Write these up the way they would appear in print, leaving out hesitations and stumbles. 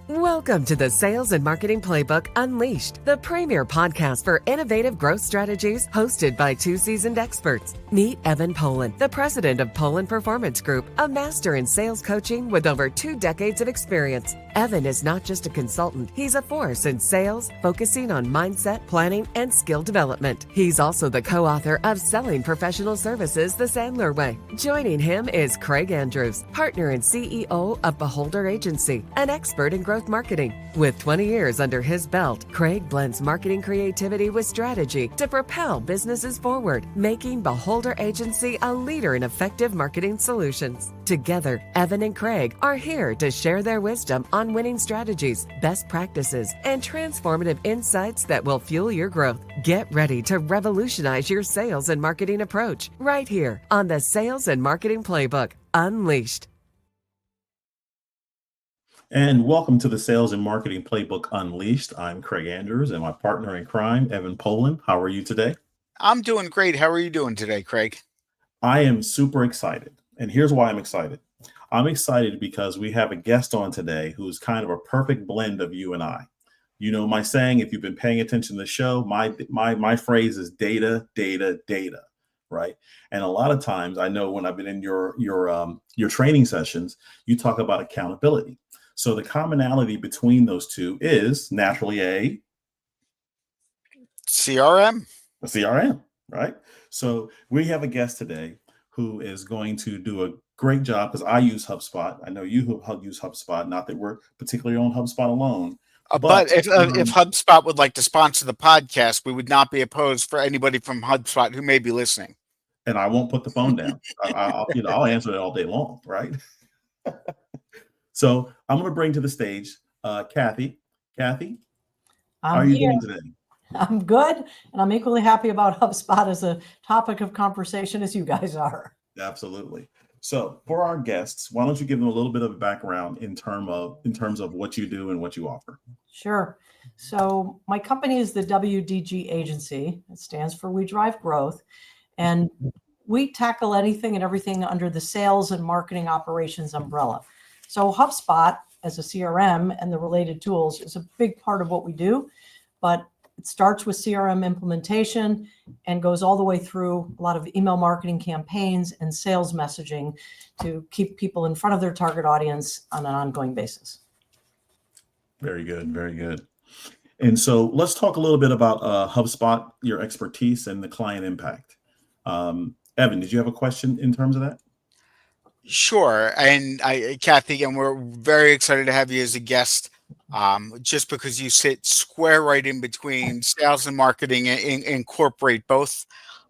Welcome to the Sales and Marketing Playbook Unleashed, the premier podcast for innovative growth strategies, hosted by two seasoned experts. Meet Evan Polin, the president of Polin Performance Group, a master in sales coaching with over 2 decades of experience. Evan is not just a consultant, he's a force in sales, focusing on mindset, planning, and skill development. He's also the co-author of Selling Professional Services the Sandler Way. Joining him is Craig Andrews, partner and CEO of Beholder Agency, an expert in growth marketing. With 20 years under his belt, Craig blends marketing creativity with strategy to propel businesses forward, making Beholder Agency a leader in effective marketing solutions. Together, Evan and Craig are here to share their wisdom on winning strategies, best practices, and transformative insights that will fuel your growth. Get ready to revolutionize your sales and marketing approach right here on the Sales and Marketing Playbook Unleashed. And welcome to the Sales and Marketing Playbook Unleashed. I'm Craig Andrews and my partner in crime, Evan Polin. How are you today? I'm doing great. How are you doing today, Craig? I am super excited. And here's why I'm excited. I'm excited because we have a guest on today who's kind of a perfect blend of you and I. You know my saying, if you've been paying attention to the show, my phrase is data, data, data, right? And a lot of times, I know when I've been in your training sessions, you talk about accountability. So the commonality between those two is naturally a CRM. A CRM, right? So we have a guest today who is going to do a great job, because I use HubSpot. I know you use HubSpot, not that we're particularly on HubSpot alone. But if HubSpot would like to sponsor the podcast, we would not be opposed for anybody from HubSpot who may be listening. And I won't put the phone down. I'll answer it all day long, right? So I'm going to bring to the stage Cathy. Cathy, how are you doing today? I'm good, and I'm equally happy about HubSpot as a topic of conversation as you guys are. Absolutely. So for our guests, why don't you give them a little bit of a background in terms of what you do and what you offer? Sure. So my company is the WDG Agency. It stands for We Drive Growth, and we tackle anything and everything under the sales and marketing operations umbrella. So HubSpot as a CRM and the related tools is a big part of what we do, but it starts with CRM implementation and goes all the way through a lot of email marketing campaigns and sales messaging to keep people in front of their target audience on an ongoing basis. Very good. Very good. And so let's talk a little bit about HubSpot, your expertise, and the client impact. Evan, did you have a question in terms of that? Sure. And Cathy, and we're very excited to have you as a guest, just because you sit square right in between sales and marketing and incorporate both.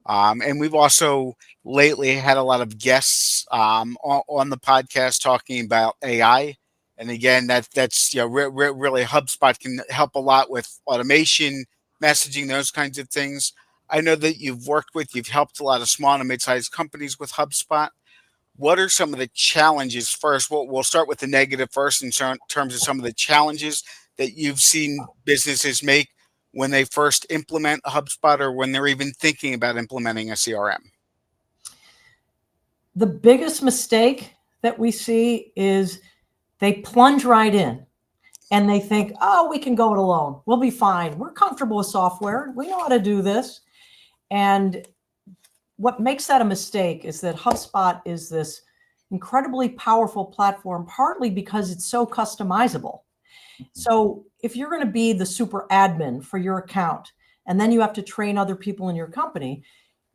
And we've also lately had a lot of guests on the podcast talking about AI. And again, that's really HubSpot can help a lot with automation, messaging, those kinds of things. I know that you've helped a lot of small and mid-sized companies with HubSpot. What are some of the challenges first? We'll start with the negative first in terms of some of the challenges that you've seen businesses make when they first implement a HubSpot or when they're even thinking about implementing a CRM. The biggest mistake that we see is they plunge right in and they think, oh, we can go it alone. We'll be fine. We're comfortable with software. We know how to do this. And what makes that a mistake is that HubSpot is this incredibly powerful platform, partly because it's so customizable. So if you're going to be the super admin for your account, and then you have to train other people in your company,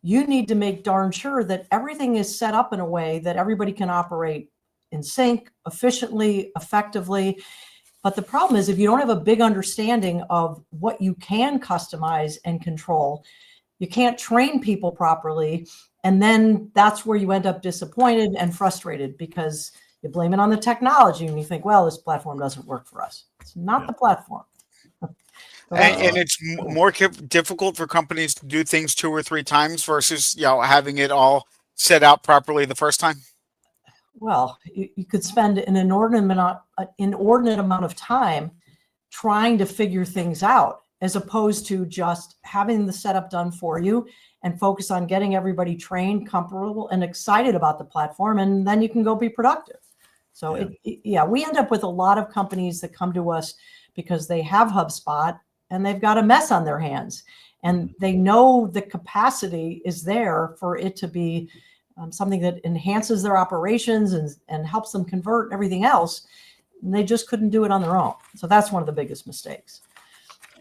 you need to make darn sure that everything is set up in a way that everybody can operate in sync, efficiently, effectively. But the problem is if you don't have a big understanding of what you can customize and control, you can't train people properly. And then that's where you end up disappointed and frustrated because you blame it on the technology and you think, well, this platform doesn't work for us. It's not the platform. And it's more difficult for companies to do things 2 or 3 times versus, having it all set out properly the first time. Well, you could spend an inordinate amount of time trying to figure things out, as opposed to just having the setup done for you and focus on getting everybody trained, comfortable, and excited about the platform. And then you can go be productive. So we end up with a lot of companies that come to us because they have HubSpot and they've got a mess on their hands, and they know the capacity is there for it to be something that enhances their operations and helps them convert and everything else. And they just couldn't do it on their own. So that's one of the biggest mistakes.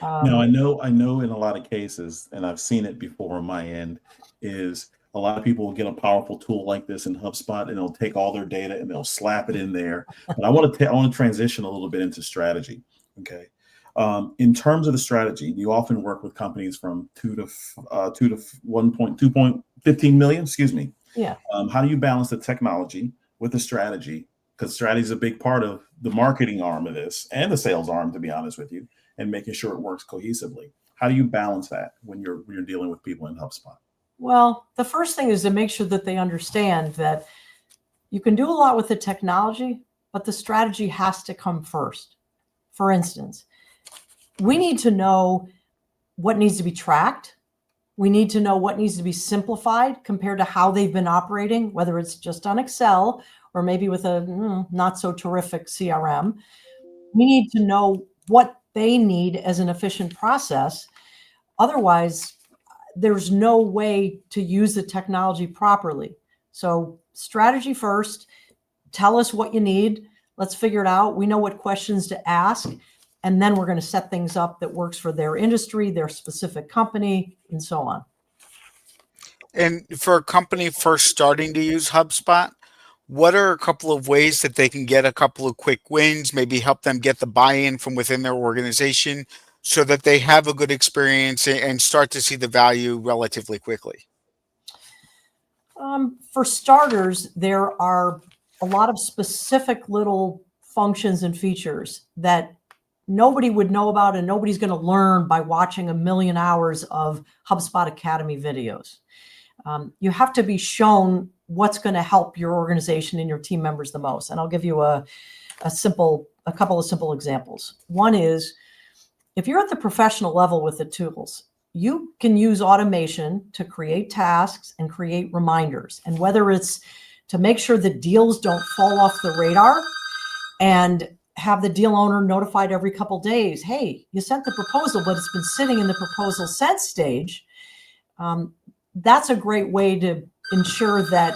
Now, I know in a lot of cases, and I've seen it before on my end, is a lot of people will get a powerful tool like this in HubSpot and they'll take all their data and they'll slap it in there. But I want to transition a little bit into strategy. Okay. In terms of the strategy, you often work with companies from 2 to 2.15 million, excuse me. Yeah. How do you balance the technology with the strategy? Because strategy is a big part of the marketing arm of this and the sales arm, to be honest with you, and making sure it works cohesively. How do you balance that when you're dealing with people in HubSpot? Well, the first thing is to make sure that they understand that you can do a lot with the technology, but the strategy has to come first. For instance, we need to know what needs to be tracked. We need to know what needs to be simplified compared to how they've been operating, whether it's just on Excel or maybe with a not so terrific CRM. We need to know what they need as an efficient process. Otherwise, there's no way to use the technology properly. So strategy first, tell us what you need. Let's figure it out. We know what questions to ask. And then we're going to set things up that works for their industry, their specific company, and so on. And for a company first starting to use HubSpot, what are a couple of ways that they can get a couple of quick wins, maybe help them get the buy-in from within their organization so that they have a good experience and start to see the value relatively quickly? For starters, there are a lot of specific little functions and features that nobody would know about and nobody's going to learn by watching a million hours of HubSpot Academy videos. You have to be shown what's going to help your organization and your team members the most. And I'll give you a couple of simple examples. One is, if you're at the professional level with the tools, you can use automation to create tasks and create reminders. And whether it's to make sure that deals don't fall off the radar and have the deal owner notified every couple days, hey, you sent the proposal, but it's been sitting in the proposal sent stage. That's a great way to ensure that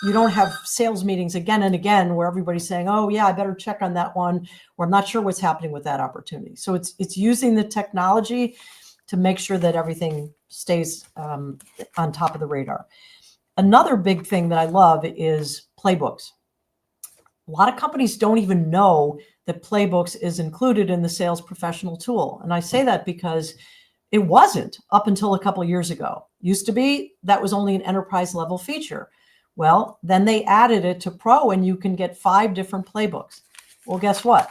you don't have sales meetings again and again where everybody's saying, oh yeah, I better check on that one, or I'm not sure what's happening with that opportunity. So it's using the technology to make sure that everything stays on top of the radar. Another big thing that I love is playbooks. A lot of companies don't even know that playbooks is included in the sales professional tool. And I say that because it wasn't up until a couple of years ago. Used to be, that was only an enterprise level feature. Well, then they added it to Pro and you can get 5 different playbooks. Well, guess what?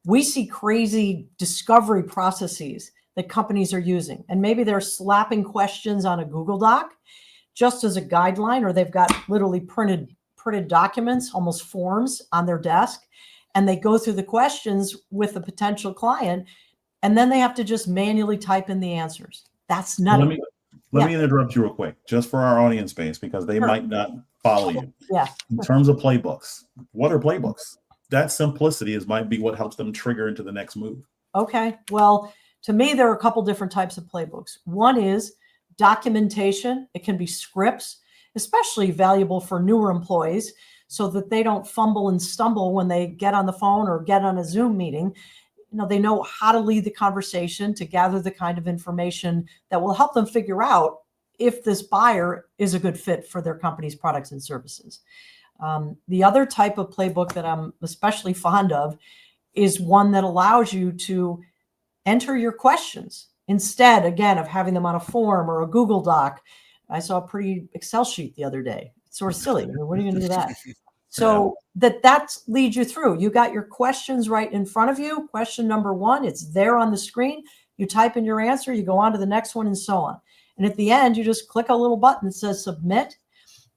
We see crazy discovery processes that companies are using. And maybe they're slapping questions on a Google Doc just as a guideline, or they've got literally printed documents, almost forms on their desk. And they go through the questions with a potential client, and then they have to just manually type in the answers. That's nutty. Let me interrupt you real quick, just for our audience base, because they might not follow you. Yeah. In terms of playbooks, what are playbooks? That simplicity might be what helps them trigger into the next move. Okay. Well, to me, there are a couple different types of playbooks. One is documentation. It can be scripts, especially valuable for newer employees so that they don't fumble and stumble when they get on the phone or get on a Zoom meeting. They know how to lead the conversation to gather the kind of information that will help them figure out if this buyer is a good fit for their company's products and services. The other type of playbook that I'm especially fond of is one that allows you to enter your questions instead, again, of having them on a form or a Google Doc. I saw a pretty Excel sheet the other day. It's sort of silly. What are you going to do with that? So that leads you through. You got your questions right in front of you. Question number 1, it's there on the screen. You type in your answer, you go on to the next one, and so on. And at the end, you just click a little button that says submit,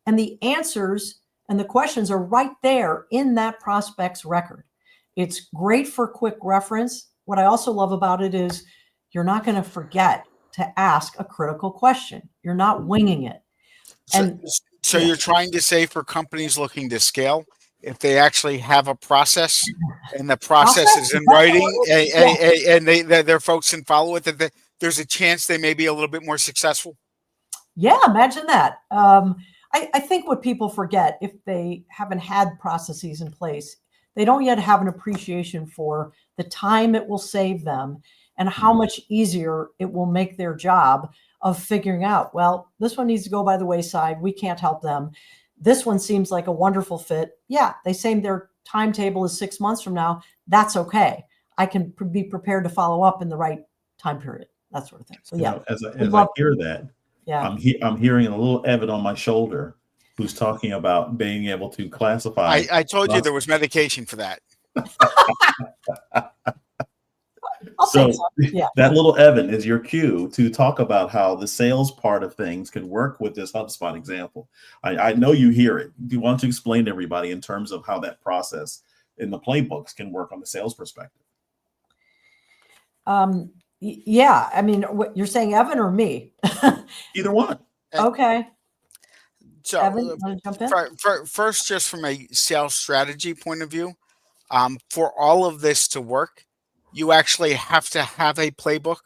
and the answers and the questions are right there in that prospect's record. It's great for quick reference. What I also love about it is you're not going to forget to ask a critical question. You're not winging it. So you're trying to say for companies looking to scale, if they actually have a process and the process is in writing and their folks can follow it, that there's a chance they may be a little bit more successful. Yeah, imagine that. I think what people forget, if they haven't had processes in place, they don't yet have an appreciation for the time it will save them and how much easier it will make their job of figuring out, well, this one needs to go by the wayside. We can't help them. This one seems like a wonderful fit. Yeah, they say their timetable is 6 months from now. That's okay. I can be prepared to follow up in the right time period, that sort of thing. So yeah, as I hear that, yeah, I'm hearing a little Evan on my shoulder who's talking about being able to classify. I told you there was medication for that. So yeah. that little Evan is your cue to talk about how the sales part of things can work with this HubSpot example. I know you hear it. Do you want to explain to everybody in terms of how that process in the playbooks can work on the sales perspective? Yeah, I mean, what you're saying, Evan or me? Either one. Okay. So Evan, you want to jump in? first, just from a sales strategy point of view, for all of this to work, you actually have to have a playbook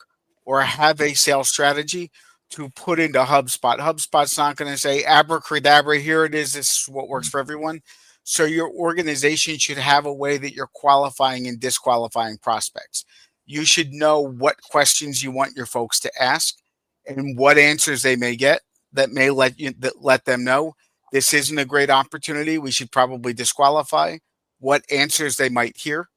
or have a sales strategy to put into HubSpot. HubSpot's not going to say abracadabra, here it is, this is what works for everyone. So your organization should have a way that you're qualifying and disqualifying prospects. You should know what questions you want your folks to ask and what answers they may get that may let them know this isn't a great opportunity. We should probably disqualify. What answers they might hear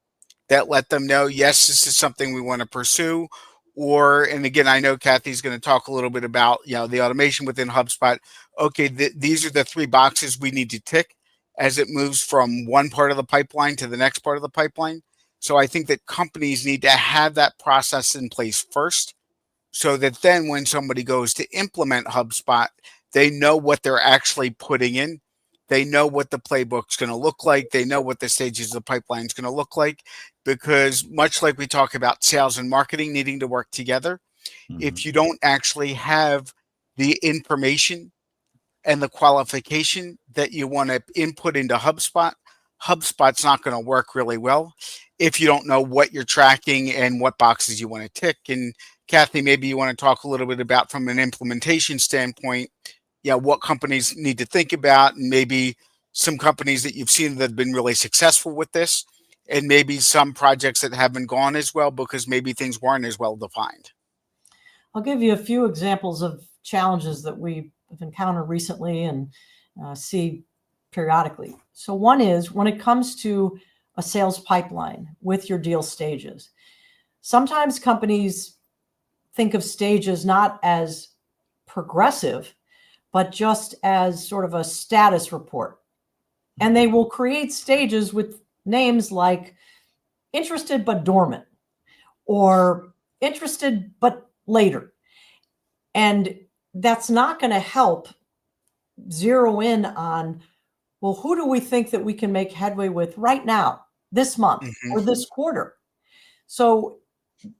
that let them know, yes, this is something we want to pursue. Or, and again, I know Cathy's going to talk a little bit about, the automation within HubSpot. Okay, these are the 3 boxes we need to tick as it moves from one part of the pipeline to the next part of the pipeline. So I think that companies need to have that process in place first, so that then when somebody goes to implement HubSpot, they know what they're actually putting in. They know what the playbook's going to look like. They know what the stages of the pipeline is going to look like, because much like we talk about sales and marketing needing to work together, if you don't actually have the information and the qualification that you want to input into HubSpot, HubSpot's not going to work really well if you don't know what you're tracking and what boxes you want to tick. And Cathy, maybe you want to talk a little bit about, from an implementation standpoint, what companies need to think about, and maybe some companies that you've seen that have been really successful with this, and maybe some projects that haven't gone as well because maybe things weren't as well defined. I'll give you a few examples of challenges that we've encountered recently and see periodically. So one is when it comes to a sales pipeline with your deal stages. Sometimes companies think of stages not as progressive, but just as sort of a status report. And they will create stages with names like interested but dormant, or interested but later. And that's not going to help zero in on, well, who do we think that we can make headway with right now, this month, or this quarter? So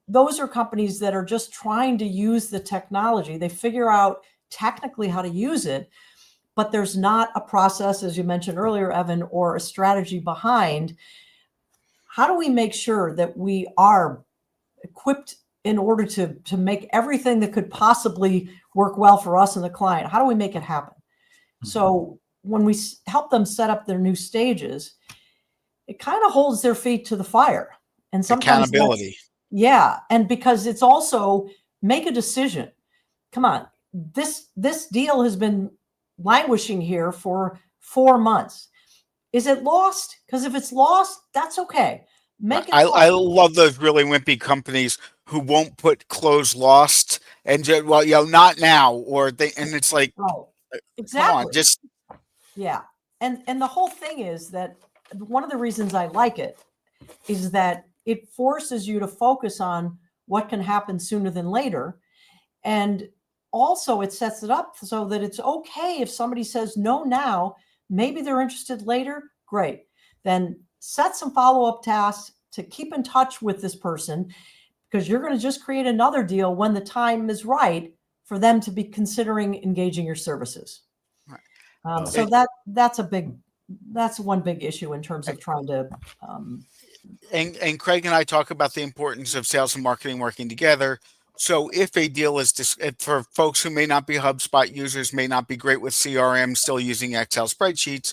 those are companies that are just trying to use the technology. They figure out technically how to use it, but there's not a process, as you mentioned earlier, Evan, or a strategy behind. How do we make sure that we are equipped in order to make everything that could possibly work well for us and the client? How do we make it happen? So when we help them set up their new stages, it kind of holds their feet to the fire. And sometimes accountability. Yeah. And because it's also make a decision. Come on, this deal has been languishing here for 4 months. Is it lost? Because if it's lost, that's okay. Make it. I love those really wimpy companies who won't put close lost and just, well, not now, or they, and it's like, right. Exactly. Come on, just yeah. And the whole thing is that one of the reasons I like it is that it forces you to focus on what can happen sooner than later. And also it sets it up so that it's okay if somebody says no now, maybe they're interested later. Great. Then set some follow-up tasks to keep in touch with this person, because you're going to just create another deal when the time is right for them to be considering engaging your services. So that's a big that's one big issue in terms of trying to. And Craig and I talk about the importance of sales and marketing working together. So if a deal is for folks who may not be HubSpot users, may not be great with CRM, still using Excel spreadsheets,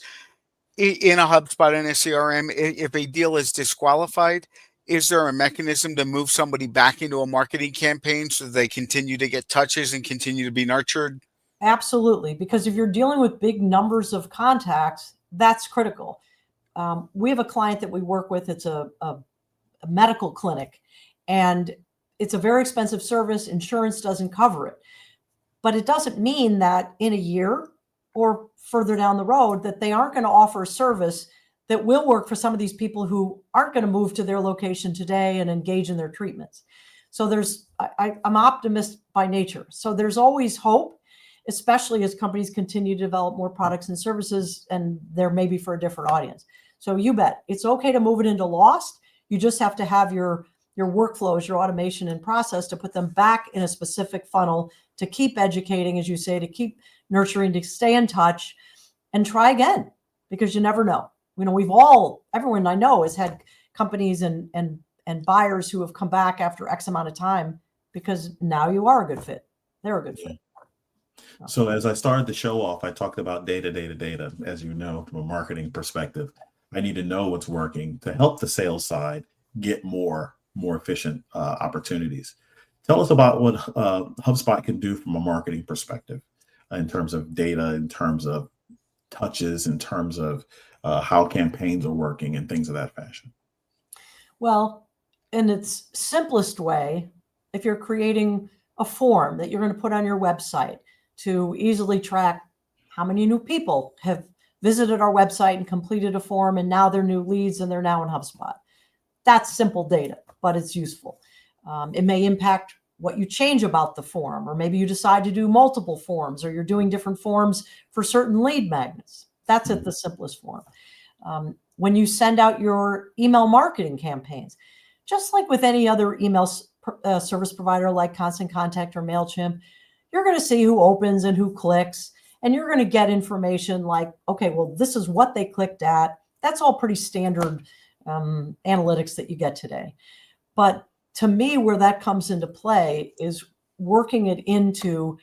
in a HubSpot and a CRM, if a deal is disqualified, is there a mechanism to move somebody back into a marketing campaign so they continue to get touches and continue to be nurtured? Absolutely, because if you're dealing with big numbers of contacts, that's critical. We have a client that we work with. It's a medical clinic, and it's a very expensive service. Insurance doesn't cover it, but it doesn't mean that in a year or further down the road that they aren't going to offer a service that will work for some of these people who aren't going to move to their location today and engage in their treatments. So I'm optimist by nature. So there's always hope, especially as companies continue to develop more products and services, and they're maybe for a different audience. So you bet it's okay to move it into Lost. You just have to have your workflows, your automation and process to put them back in a specific funnel, to keep educating, as you say, to keep nurturing, to stay in touch and try again, because you never know. Everyone I know has had companies and buyers who have come back after X amount of time because now you are a good fit. They're a good fit. So as I started the show off, I talked about data. As you know, from a marketing perspective, I need to know what's working to help the sales side get more efficient opportunities. Tell us about what HubSpot can do from a marketing perspective in terms of data, in terms of touches, in terms of how campaigns are working and things of that fashion. Well, in its simplest way, if you're creating a form that you're going to put on your website to easily track how many new people have visited our website and completed a form, and now they're new leads and they're now in HubSpot. That's simple data, but it's useful. It may impact what you change about the form, or maybe you decide to do multiple forms, or you're doing different forms for certain lead magnets. That's at the simplest form. When you send out your email marketing campaigns, just like with any other email service provider like Constant Contact or MailChimp, you're going to see who opens and who clicks, and you're going to get information like, okay, well, this is what they clicked at. That's all pretty standard analytics that you get today. But to me, where that comes into play is working it into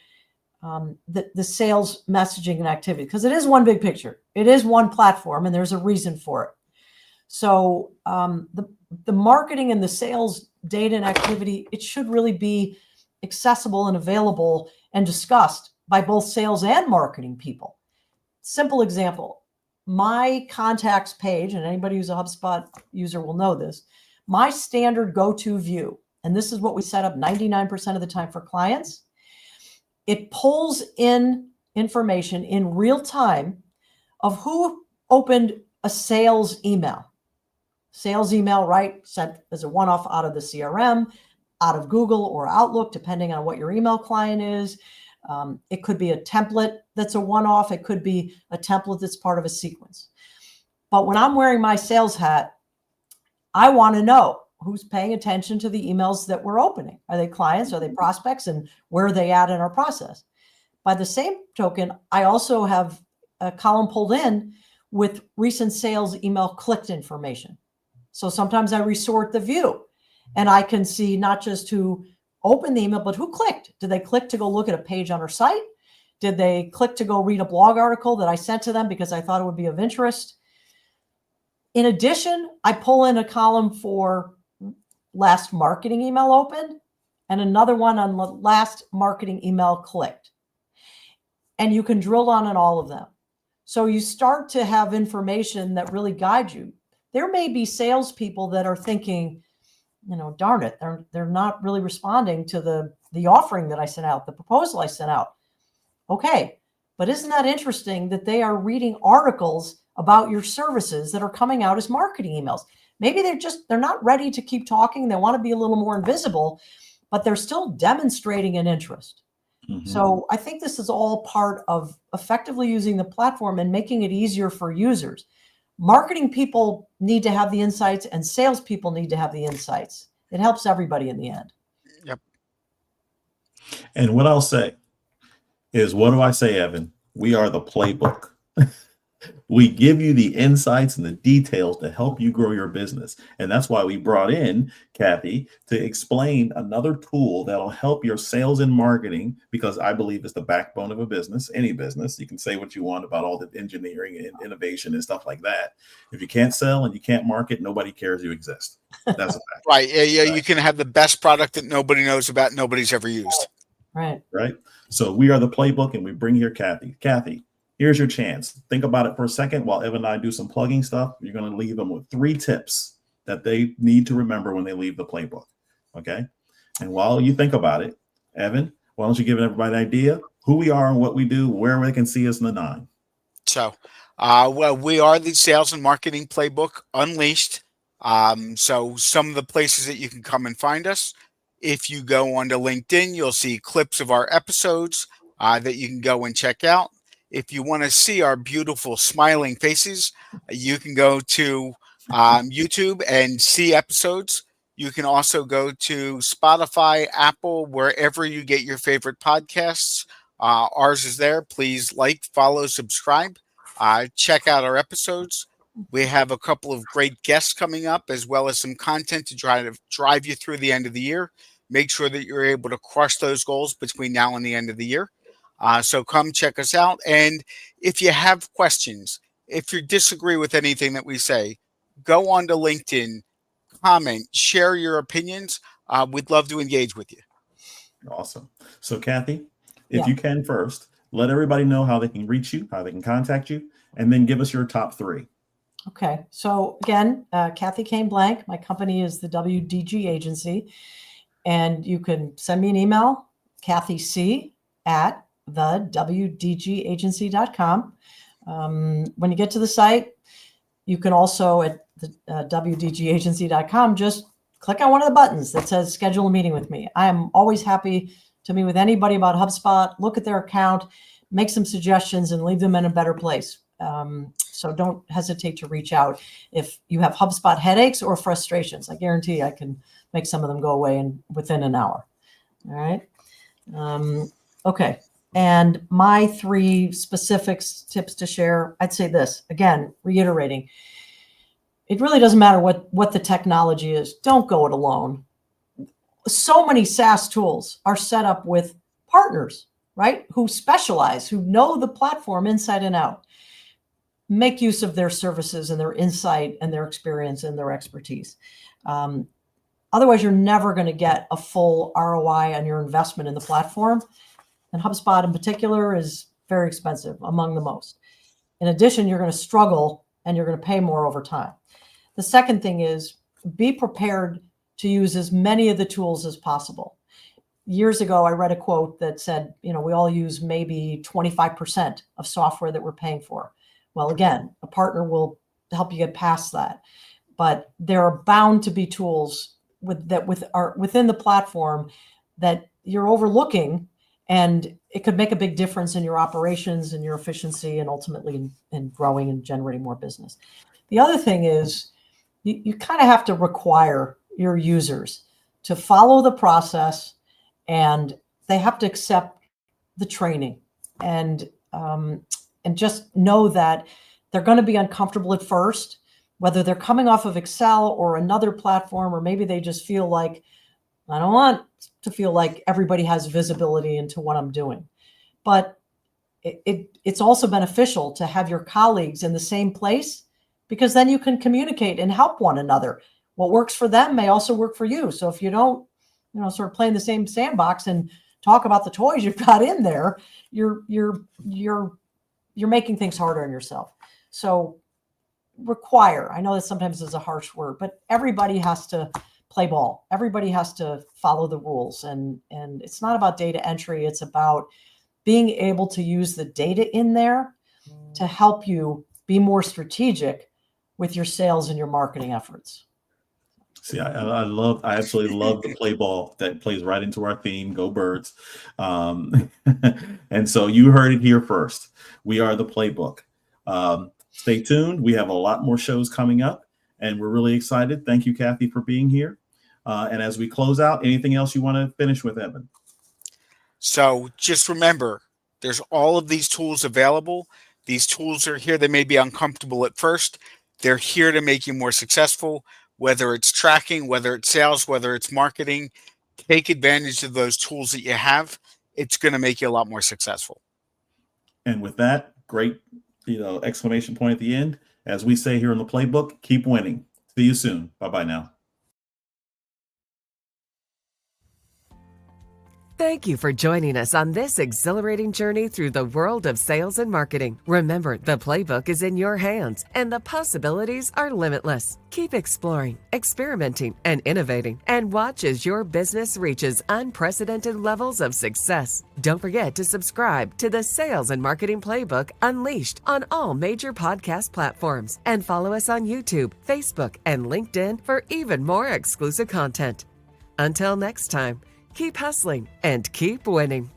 the sales messaging and activity, because it is one big picture. It is one platform, and there's a reason for it. So the marketing and the sales data and activity, it should really be accessible and available and discussed by both sales and marketing people. Simple example, my contacts page, and anybody who's a HubSpot user will know this, my standard go-to view, and this is what we set up 99% of the time for clients, it pulls in information in real time of who opened a sales email. Sales email, right, sent as a one-off out of the CRM, out of Google or Outlook, depending on what your email client is. It could be a template that's a one-off. It could be a template that's part of a sequence. But when I'm wearing my sales hat, I want to know who's paying attention to the emails that we're opening. Are they clients? Are they prospects? And where are they at in our process? By the same token, I also have a column pulled in with recent sales email clicked information. So sometimes I resort the view and I can see not just who opened the email, but who clicked. Did they click to go look at a page on our site? Did they click to go read a blog article that I sent to them because I thought it would be of interest? In addition, I pull in a column for last marketing email opened and another one on the last marketing email clicked. And you can drill down on all of them. So you start to have information that really guides you. There may be salespeople that are thinking, darn it, they're not really responding to the offering that I sent out, the proposal I sent out. Okay, but isn't that interesting that they are reading articles about your services that are coming out as marketing emails? Maybe they're not ready to keep talking. They want to be a little more invisible, but they're still demonstrating an interest. Mm-hmm. So I think this is all part of effectively using the platform and making it easier for users. Marketing people need to have the insights and salespeople need to have the insights. It helps everybody in the end. Yep. And what I'll say is, what do I say, Evan? We are the playbook. We give you the insights and the details to help you grow your business. And that's why we brought in Cathy to explain another tool that'll help your sales and marketing, because I believe it's the backbone of a business, any business. You can say what you want about all the engineering and innovation and stuff like that. If you can't sell and you can't market, nobody cares you exist. That's a fact. Right. Yeah. You can have the best product that nobody knows about, nobody's ever used. Right. Right. So we are the playbook, and we bring here Cathy. Cathy, here's your chance. Think about it for a second while Evan and I do some plugging stuff. You're going to leave them with 3 tips that they need to remember when they leave the playbook. Okay. And while you think about it, Evan, why don't you give everybody an idea who we are and what we do, where they can see us in the 9. So, well, we are the Sales and Marketing Playbook Unleashed. So some of the places that you can come and find us. If you go onto LinkedIn, you'll see clips of our episodes that you can go and check out. If you want to see our beautiful smiling faces, you can go to YouTube and see episodes. You can also go to Spotify, Apple, wherever you get your favorite podcasts. Ours is there. Please like, follow, subscribe. Check out our episodes. We have a couple of great guests coming up, as well as some content to try to drive you through the end of the year. Make sure that you're able to crush those goals between now and the end of the year. So come check us out. And if you have questions, if you disagree with anything that we say, go on to LinkedIn, comment, share your opinions. We'd love to engage with you. Awesome. So Cathy, if you can first, let everybody know how they can reach you, how they can contact you, and then give us your top 3. Okay. So again, Cathy Cain-Blank. My company is the WDG Agency. And you can send me an email, cathyc@thewdgagency.com. When you get to the site, you can also at the wdgagency.com just click on one of the buttons that says schedule a meeting with me. I am always happy to meet with anybody about HubSpot, look at their account, make some suggestions, and leave them in a better place. So don't hesitate to reach out if you have HubSpot headaches or frustrations. I guarantee I can make some of them go away within an hour. All right. Okay. And my 3 specific tips to share, I'd say this, again, reiterating, it really doesn't matter what the technology is. Don't go it alone. So many SaaS tools are set up with partners, right? Who specialize, who know the platform inside and out. Make use of their services and their insight and their experience and their expertise. Otherwise, you're never going to get a full ROI on your investment in the platform. And HubSpot in particular is very expensive, among the most. In addition, you're going to struggle and you're going to pay more over time. The second thing is be prepared to use as many of the tools as possible. Years ago, I read a quote that said, we all use maybe 25% of software that we're paying for. Well, again, a partner will help you get past that. But there are bound to be tools within the platform that you're overlooking, and it could make a big difference in your operations and your efficiency, and ultimately in growing and generating more business. The other thing is you kind of have to require your users to follow the process, and they have to accept the training, and just know that they're going to be uncomfortable at first, whether they're coming off of Excel or another platform, or maybe they just feel like, I don't want to feel like everybody has visibility into what I'm doing. But it's also beneficial to have your colleagues in the same place, because then you can communicate and help one another. What works for them may also work for you. So if you don't, sort of play in the same sandbox and talk about the toys you've got in there, you're making things harder on yourself. So require, I know that sometimes is a harsh word, but everybody has to play ball. Everybody has to follow the rules. And it's not about data entry. It's about being able to use the data in there to help you be more strategic with your sales and your marketing efforts. See, I absolutely love the play ball. That plays right into our theme, Go Birds. And so you heard it here first. We are the playbook. Stay tuned. We have a lot more shows coming up, and we're really excited. Thank you, Cathy, for being here. And as we close out, anything else you want to finish with, Evan? So just remember, there's all of these tools available. These tools are here. They may be uncomfortable at first. They're here to make you more successful, whether it's tracking, whether it's sales, whether it's marketing. Take advantage of those tools that you have. It's going to make you a lot more successful. And with that, great, exclamation point at the end. As we say here in the playbook, keep winning. See you soon. Bye-bye now. Thank you for joining us on this exhilarating journey through the world of sales and marketing. Remember, the playbook is in your hands and the possibilities are limitless. Keep exploring, experimenting, and innovating, and watch as your business reaches unprecedented levels of success. Don't forget to subscribe to the Sales and Marketing Playbook Unleashed on all major podcast platforms, and follow us on YouTube, Facebook, and LinkedIn for even more exclusive content. Until next time, keep hustling and keep winning.